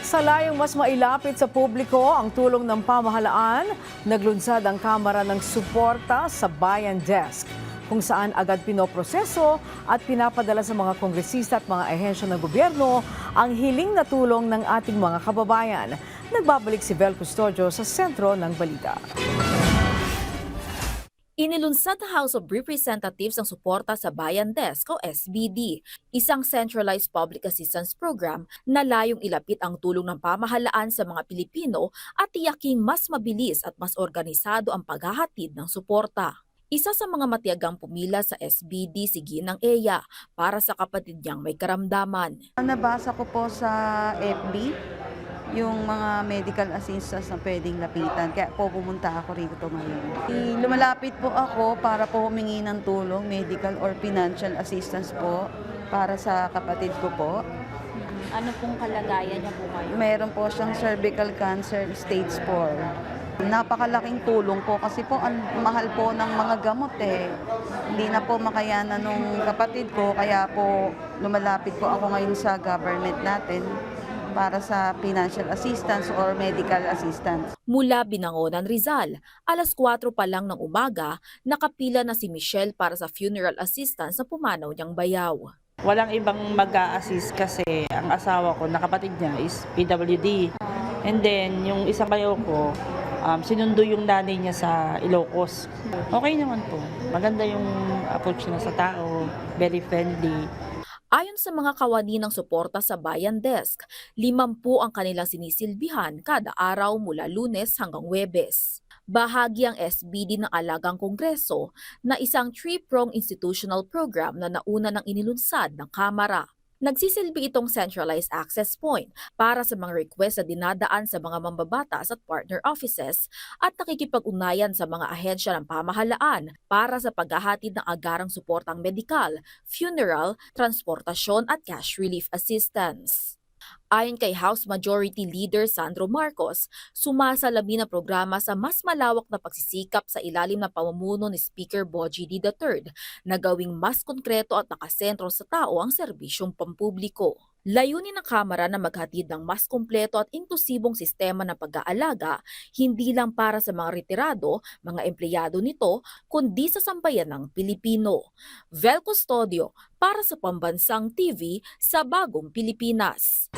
Sa layong mas mailapit sa publiko ang tulong ng pamahalaan, naglunsad ang Kamara ng Suporta sa Bayan Desk, kung saan agad pinoproseso at pinapadala sa mga kongresista at mga ehensya ng gobyerno ang hiling na tulong ng ating mga kababayan. Nagbabalik si Vel Custodio sa sentro ng balita. Inilunsad ng House of Representatives ang suporta sa Bayan Desk o SBD, isang centralized public assistance program na layong ilapit ang tulong ng pamahalaan sa mga Pilipino at tiyaking mas mabilis at mas organisado ang paghahatid ng suporta. Isa sa mga matiyagang pumila sa SBD si Ginang Eya para sa kapatid niyang may karamdaman. Nabasa ko po sa FB yung mga medical assistance na pwedeng lapitan. Kaya po pumunta ako rito ngayon. Lumalapit po ako para po humingi ng tulong, medical or financial assistance po para sa kapatid ko po. Ano pong kalagayan niya po ngayon? Meron po siyang cervical cancer stage 4. Napakalaking tulong po kasi po ang mahal po ng mga gamot eh. Hindi na po makayanan nung kapatid ko kaya po lumalapit po ako ngayon sa government natin para sa financial assistance or medical assistance. Mula Binangonan, Rizal, alas 4 pa lang ng umaga, nakapila na si Michelle para sa funeral assistance na pumanaw niyang bayaw. Walang ibang mag-a-assist kasi ang asawa ko, na kapatid niya is PWD. And then, yung isang bayaw ko, sinundo yung nanay niya sa Ilocos. Okay naman po. Maganda yung approach niya sa tao, very friendly. Ayon sa mga kawani ng suporta sa Bayan Desk, 50 ang kanilang sinisilbihan kada araw mula Lunes hanggang Huwebes. Bahagi ang SBD ng Alagang Kongreso na isang three-pronged institutional program na nauna ng inilunsad ng Kamara. Nagsisilbi itong centralized access point para sa mga request na dinadaan sa mga mambabatas at partner offices at nakikipag-ugnayan sa mga ahensya ng pamahalaan para sa paghahatid ng agarang suportang medikal, funeral, transportasyon at cash relief assistance. Ayon kay House Majority Leader Sandro Marcos, sumasalamin ang programa sa mas malawak na pagsisikap sa ilalim ng pamumuno ni Speaker Bogie D. III na gawing mas konkreto at nakasentro sa tao ang serbisyong pampubliko. Layunin ng Kamara na maghatid ng mas kumpleto at inklusibong sistema ng pag-aalaga, hindi lang para sa mga retirado, mga empleyado nito, kundi sa sambayan ng Pilipino. Vel Custodio para sa Pambansang TV sa Bagong Pilipinas.